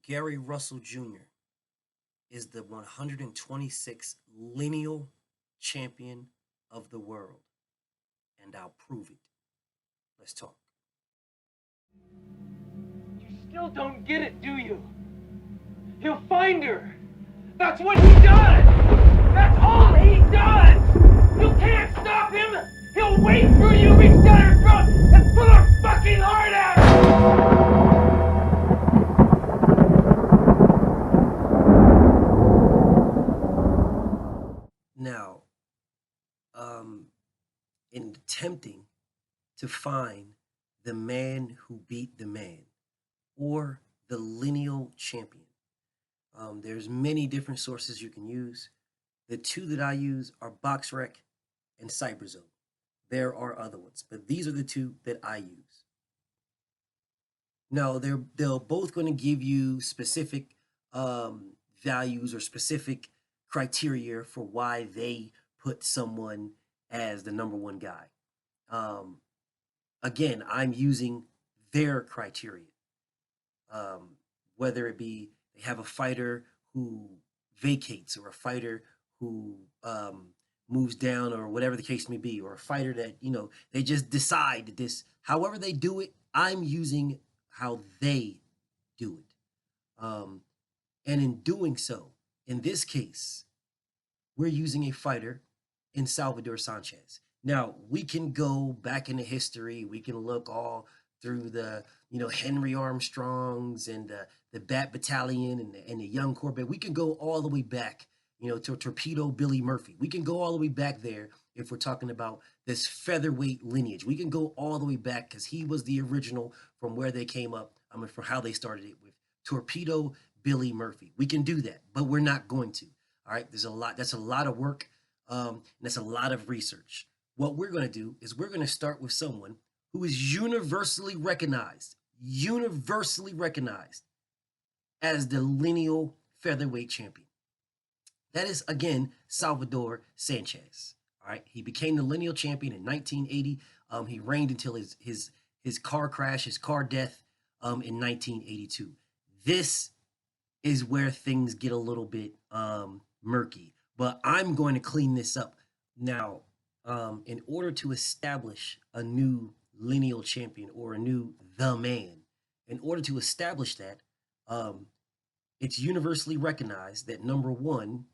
Gary Russell Jr. is the 126th lineal champion of the world, and I'll prove it. Let's talk. You still don't get it, do you? He'll find her. That's what he does. That's all he does. You can't stop him. He'll wait for you, reach down her throat, and pull her fucking heart out. Now, um, in attempting to find the man who beat the man or the lineal champion, there's many different sources you can use. The two that I use are BoxRec and CyberZone. There are other ones, but these are the two that I use. No, they're both going to give you specific values or specific criteria for why they put someone as the number one guy. Um, Again, I'm using their criteria. Whether it be they have a fighter who vacates or a fighter who moves down or whatever the case may be, or a fighter that, they just decide that this, however they do it, I'm using how they do it. And in doing so, in this case, we're using a fighter in Salvador Sanchez. Now, we can go back into history. We can look all through the, Henry Armstrongs and the Bat Battalion and the Young Corbett. We can go all the way back, to Torpedo Billy Murphy. We can go all the way back there if we're talking about this featherweight lineage. We can go all the way back because he was the original from where they came up. I mean, from how they started it with Torpedo Billy Murphy. We can do that, but we're not going to. All right, there's a lot. That's a lot of work. And that's a lot of research. What we're going to do is we're going to start with someone who is universally recognized as the lineal featherweight champion. That is, again, Salvador Sanchez. All right, he became the lineal champion in 1980. He reigned until his car crash, his car death, in 1982. This is where things get a little bit murky, but I'm going to clean this up now. In order to establish a new lineal champion or a new the man, in order to establish that, it's universally recognized that number one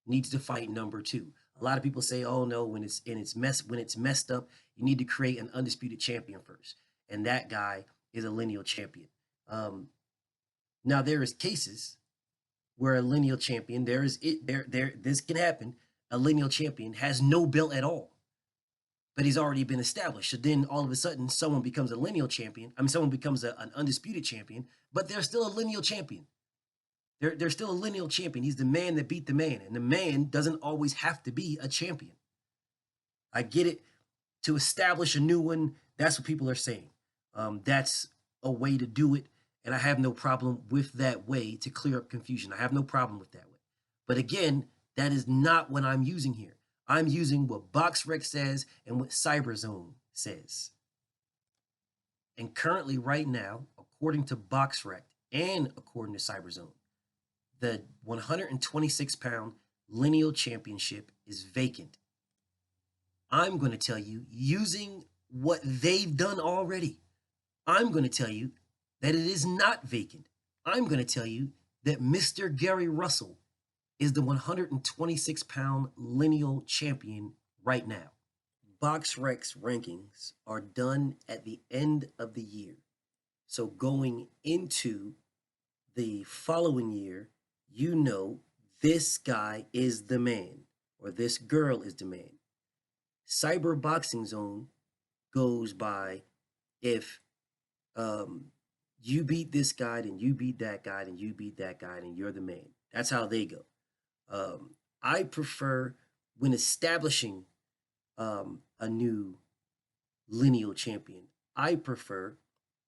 needs to fight number two. A lot of people say, "Oh no, when it's messed up, you need to create an undisputed champion first, and that guy is a lineal champion." Now there is cases where a lineal champion, this can happen. A lineal champion has no belt at all, but he's already been established. So then all of a sudden, someone becomes a lineal champion. I mean, someone becomes an undisputed champion, but they're still a lineal champion. They're still a lineal champion. He's the man that beat the man, and the man doesn't always have to be a champion. I get it. To establish a new one, that's what people are saying. That's a way to do it, and I have no problem with that way to clear up confusion. I have no problem with that way. But again, that is not what I'm using here. I'm using what BoxRec says and what CyberZone says. And currently, right now, according to BoxRec and according to CyberZone, the 126-pound lineal championship is vacant. I'm going to tell you, using what they've done already, I'm going to tell you that it is not vacant. I'm going to tell you that Mr. Gary Russell is the 126-pound lineal champion right now. BoxRec's rankings are done at the end of the year. So going into the following year, this guy is the man or this girl is the man. Cyber Boxing Zone goes by if you beat this guy, then you beat that guy, then you beat that guy, and you're the man. That's how they go. I prefer when establishing a new lineal champion, I prefer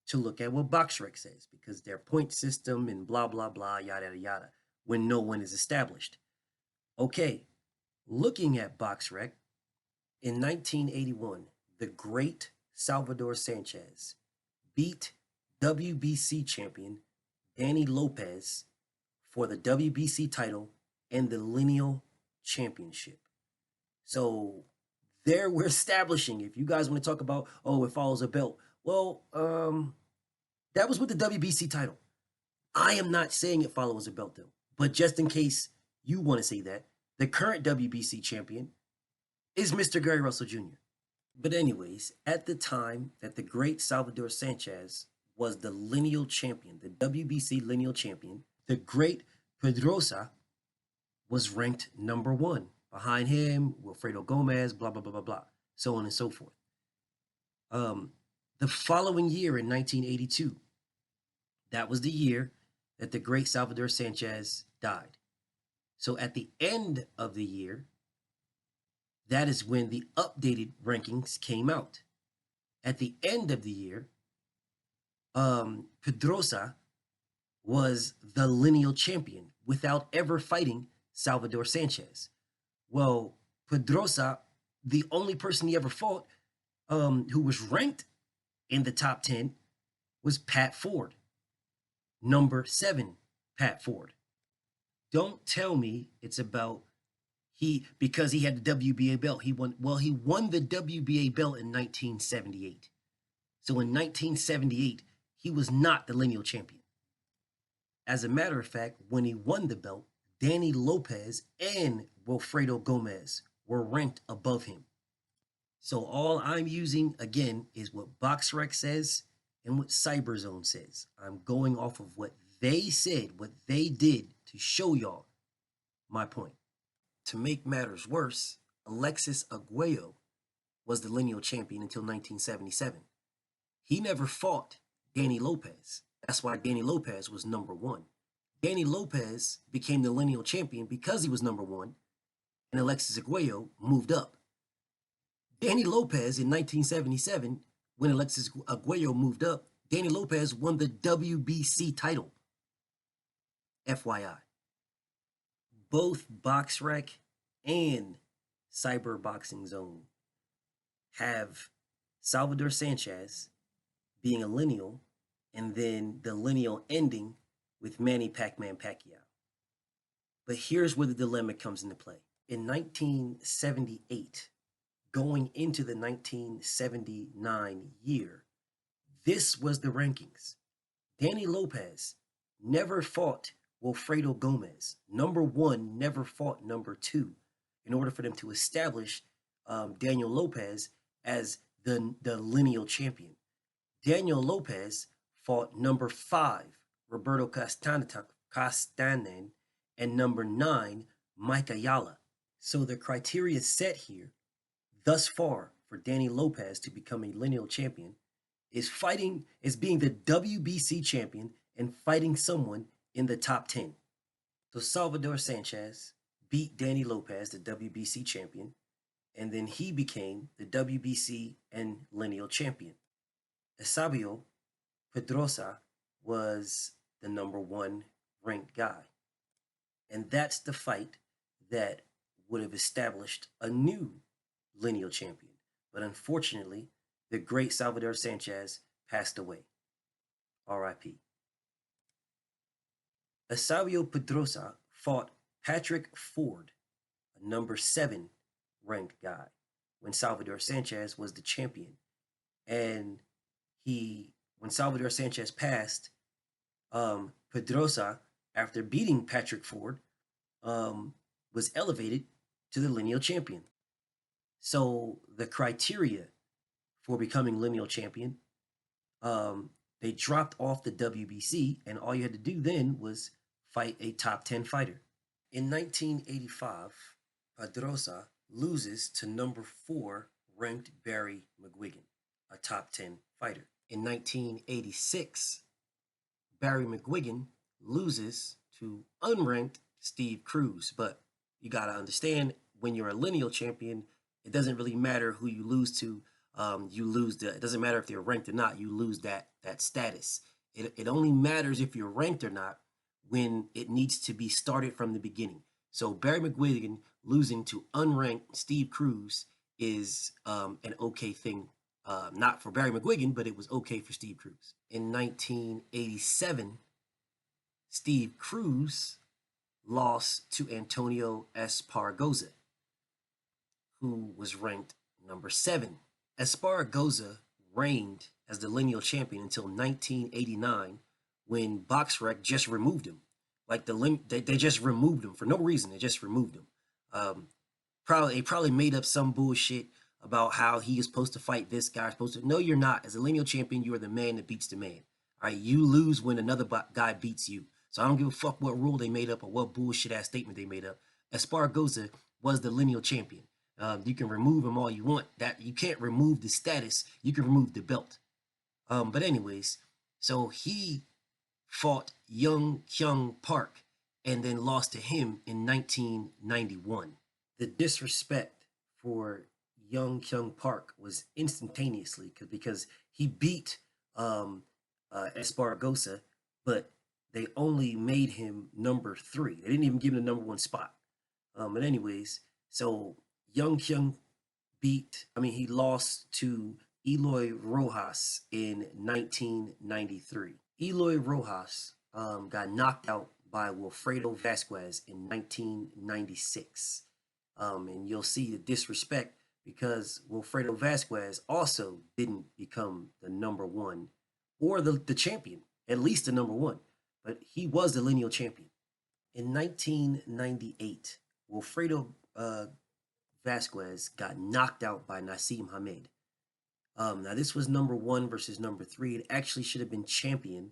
to look at what BoxRec says because their point system and blah, blah, blah, yada, yada, yada, when no one is established. Okay, looking at BoxRec, in 1981, the great Salvador Sanchez beat WBC champion Danny Lopez for the WBC title and the Lineal Championship. So there we're establishing, if you guys want to talk about, oh, it follows a belt. Well, that was with the WBC title. I am not saying it follows a belt though, but just in case you want to say that, the current WBC champion is Mr. Gary Russell Jr. But anyways, at the time that the great Salvador Sanchez was the lineal champion, the WBC lineal champion, the great Pedrosa was ranked number 1. Behind him, Wilfredo Gomez, blah, blah, blah, blah, blah, so on and so forth. The following year in 1982, that was the year that the great Salvador Sanchez died. So at the end of the year, that is when the updated rankings came out. At the end of the year, Pedrosa was the lineal champion without ever fighting Salvador Sanchez. Well, Pedrosa, the only person he ever fought who was ranked in the top 10 was Pat Ford, number 7 Pat Ford. Don't tell me it's about because he had the WBA belt. He won the WBA belt in 1978. So in 1978, he was not the lineal champion. As a matter of fact, when he won the belt, Danny Lopez and Wilfredo Gomez were ranked above him. So all I'm using, again, is what BoxRec says and what CyberZone says. I'm going off of what they said, what they did to show y'all my point. To make matters worse, Alexis Arguello was the lineal champion until 1977. He never fought Danny Lopez. That's why Danny Lopez was number 1. Danny Lopez became the lineal champion because he was number 1, and Alexis Arguello moved up. Danny Lopez in 1977, when Alexis Arguello moved up, Danny Lopez won the WBC title. FYI. Both BoxRec and Cyber Boxing Zone have Salvador Sanchez being a lineal, and then the lineal ending with Manny Pac-Man Pacquiao. But here's where the dilemma comes into play. In 1978, going into the 1979 year, this was the rankings. Danny Lopez never fought Wilfredo Gomez. Number 1 never fought number 2 in order for them to establish Daniel Lopez as the lineal champion. Daniel Lopez fought number 5, Roberto Castanen, and number 9, Mike Ayala. So the criteria set here thus far for Danny Lopez to become a lineal champion is being the WBC champion and fighting someone in the top 10. So Salvador Sanchez beat Danny Lopez, the WBC champion, and then he became the WBC and lineal champion. Eusebio Pedrosa was the number 1 ranked guy. And that's the fight that would have established a new lineal champion. But unfortunately, the great Salvador Sanchez passed away. R.I.P. Eusebio Pedrosa fought Patrick Ford, a number 7 ranked guy, when Salvador Sanchez was the champion. And when Salvador Sanchez passed, Pedrosa, after beating Patrick Ford, was elevated to the lineal champion. So the criteria for becoming lineal champion, they dropped off the WBC, and all you had to do then was fight a top 10 fighter. In 1985, Pedrosa loses to number 4 ranked Barry McGuigan, a top 10 fighter. In 1986, Barry McGuigan loses to unranked Steve Cruz. But you got to understand, when you're a lineal champion, it doesn't really matter who you lose to. It doesn't matter if they're ranked or not. You lose that status. It only matters if you're ranked or not when it needs to be started from the beginning. So Barry McGuigan losing to unranked Steve Cruz is an okay thing. Not for Barry McGuigan, but it was okay for Steve Cruz. In 1987, Steve Cruz lost to Antonio Espargoza, who was ranked number 7. Espargoza reigned as the lineal champion until 1989 when BoxRec just removed him. Like they just removed him for no reason. They just removed him. They probably made up some bullshit about how he is supposed to fight this guy. Supposed to. No, you're not. As a lineal champion, you are the man that beats the man. All right, you lose when another guy beats you. So I don't give a fuck what rule they made up or what bullshit ass statement they made up. Espargoza was the lineal champion. You can remove him all you want. That you can't remove the status. You can remove the belt. But anyways, so he fought Young Kyung Park and then lost to him in 1991. The disrespect for Young Kyung Park was instantaneously because he beat Espargoza, but they only made him number 3. They didn't even give him the number 1 spot. But anyways, so Young Kyung he lost to Eloy Rojas in 1993. Eloy Rojas got knocked out by Wilfredo Vasquez in 1996. And you'll see the disrespect because Wilfredo Vasquez also didn't become the number 1 or the champion, at least the number 1, but he was the lineal champion. In 1998, Wilfredo Vasquez got knocked out by Naseem Hamed. Now, this was number 1 versus number 3. It actually should have been champion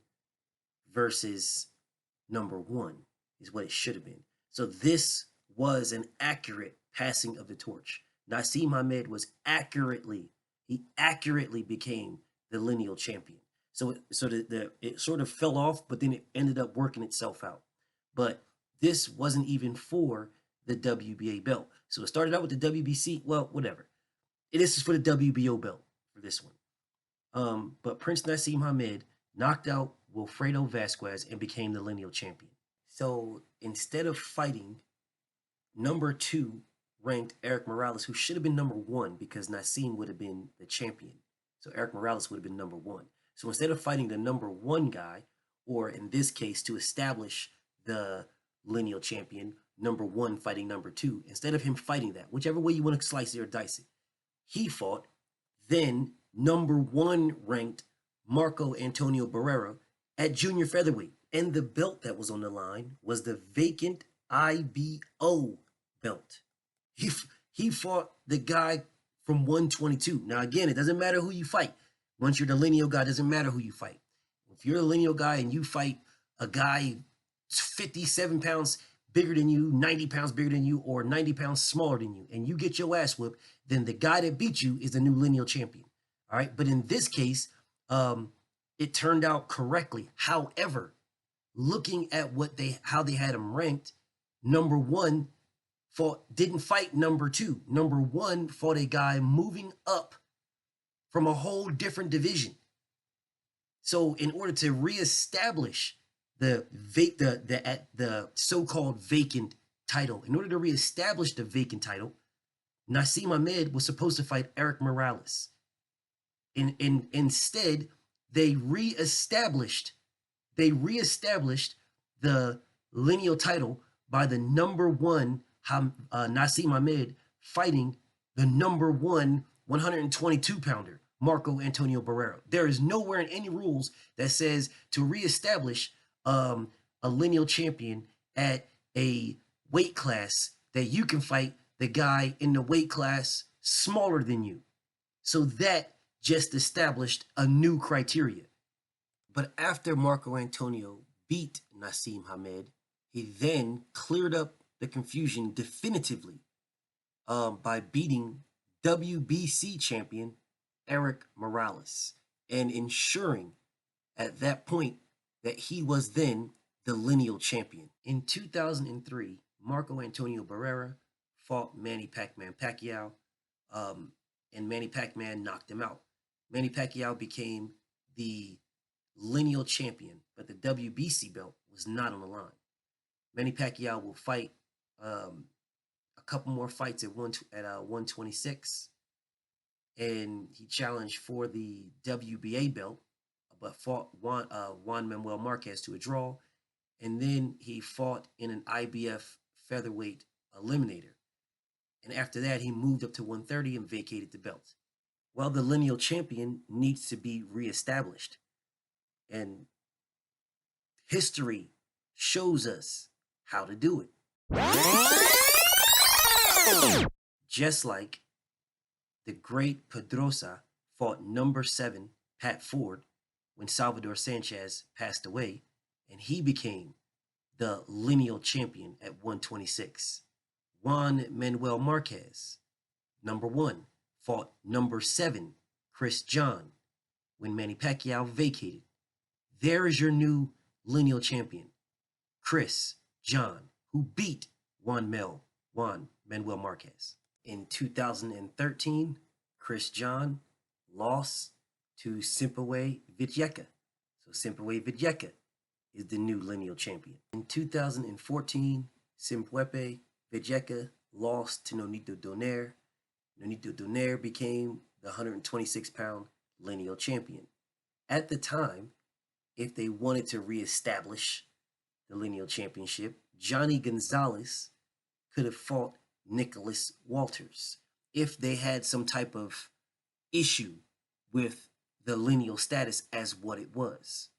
versus number 1 is what it should have been. So this was an accurate passing of the torch. Naseem Hamed he accurately became the lineal champion. So it sort of fell off, but then it ended up working itself out. But this wasn't even for the WBA belt. So it started out with the WBC. Well, whatever. This is for the WBO belt for this one. But Prince Naseem Hamed knocked out Wilfredo Vasquez and became the lineal champion. So instead of fighting number 2 ranked Eric Morales, who should have been number 1 because Naseem would have been the champion. So Eric Morales would have been number 1. So instead of fighting the number 1 guy, or in this case, to establish the lineal champion, number 1 fighting number 2, instead of him fighting that, whichever way you want to slice it or dice it, he fought then number 1 ranked Marco Antonio Barrera at junior featherweight. And the belt that was on the line was the vacant IBO belt. He fought the guy from 122. Now, again, it doesn't matter who you fight. Once you're the lineal guy, it doesn't matter who you fight. If you're a lineal guy and you fight a guy 57 pounds bigger than you, 90 pounds bigger than you, or 90 pounds smaller than you, and you get your ass whipped, then the guy that beat you is the new lineal champion. All right. But in this case, it turned out correctly. However, looking at how they had him ranked, number 1 didn't fight number 2. Number 1 fought a guy moving up from a whole different division. So in order to reestablish the so-called vacant title, in order to reestablish the vacant title, Naseem Hamed was supposed to fight Eric Morales. Instead, they reestablished the lineal title by the number 1 Naseem Hamed fighting the number 1 122 pounder Marco Antonio Barrera. There is nowhere in any rules that says to reestablish a lineal champion at a weight class that you can fight the guy in the weight class smaller than you. So that just established a new criteria. But after Marco Antonio beat Naseem Hamed, he then cleared up the confusion definitively by beating WBC champion Eric Morales and ensuring at that point that he was then the lineal champion. In 2003, Marco Antonio Barrera fought Manny Pac-Man Pacquiao, and Manny Pac-Man knocked him out. Manny Pacquiao became the lineal champion, but the WBC belt was not on the line. Manny Pacquiao will fight a couple more fights at 126, and he challenged for the WBA belt, but fought Juan Manuel Marquez to a draw. And then he fought in an IBF featherweight eliminator. And after that, he moved up to 130 and vacated the belt. Well, the lineal champion needs to be reestablished. And history shows us how to do it. Just like the great Pedrosa fought number 7 Pat Ford when Salvador Sanchez passed away, and he became the lineal champion at 126. Juan Manuel Marquez, number 1, fought number 7 Chris John when Manny Pacquiao vacated. There is your new lineal champion, Chris John, who beat Juan Manuel Marquez. In 2013, Chris John lost to Simpaway Villeka. So Simpaway Villeka is the new lineal champion. In 2014, Simpwepe Villeka lost to Nonito Donaire. Nonito Donaire became the 126-pound lineal champion. At the time, if they wanted to reestablish the lineal championship, Johnny Gonzalez could have fought Nicholas Walters if they had some type of issue with the lineal status as what it was.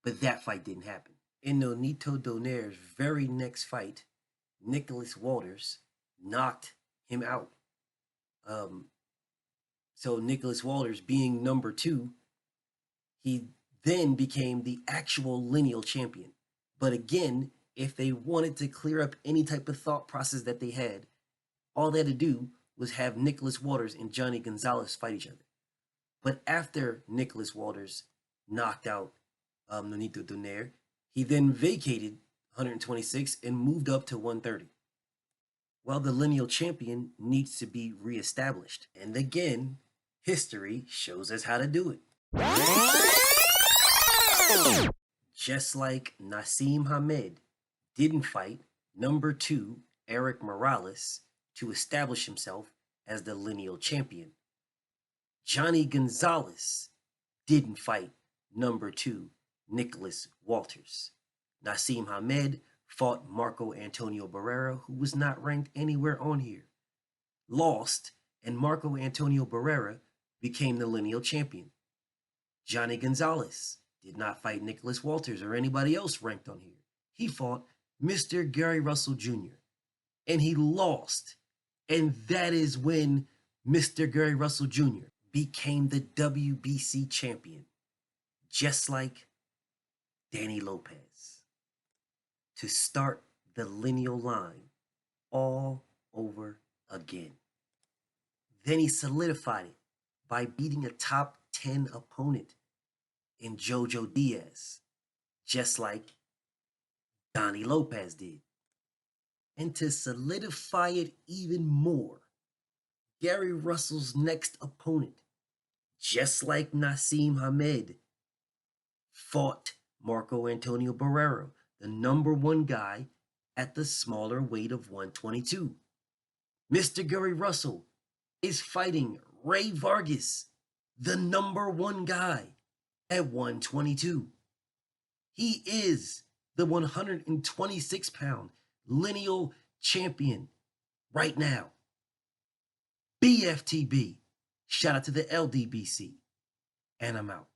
But that fight didn't happen. In Nonito Donaire's very next fight, Nicholas Walters knocked him out. So Nicholas Walters, being number 2, he then became the actual lineal champion. But again, if they wanted to clear up any type of thought process that they had, all they had to do was have Nicholas Walters and Johnny Gonzalez fight each other. But after Nicholas Walters knocked out Nonito Donaire, he then vacated 126 and moved up to 130. Well, the lineal champion needs to be reestablished. And again, history shows us how to do it. Just like Naseem Hamed didn't fight number 2 Eric Morales to establish himself as the lineal champion, Johnny Gonzalez didn't fight number 2 Nicholas Walters. Naseem Hamed fought Marco Antonio Barrera, who was not ranked anywhere on here, lost, and Marco Antonio Barrera became the lineal champion. Johnny Gonzalez did not fight Nicholas Walters or anybody else ranked on here. He fought Mr. Gary Russell Jr. and he lost. And that is when Mr. Gary Russell Jr. became the WBC champion, just like Danny Lopez, to start the lineal line all over again. Then he solidified it by beating a top 10 opponent in Jojo Diaz, just like Donnie Lopez did. And to solidify it even more, Gary Russell's next opponent, just like Naseem Hamed, fought Marco Antonio Barrera, the number 1 guy at the smaller weight of 122. Mr. Gary Russell is fighting Ray Vargas, the number 1 guy at 122. He is the 126-pound lineal champion right now. BFTB. Shout out to the LDBC. And I'm out.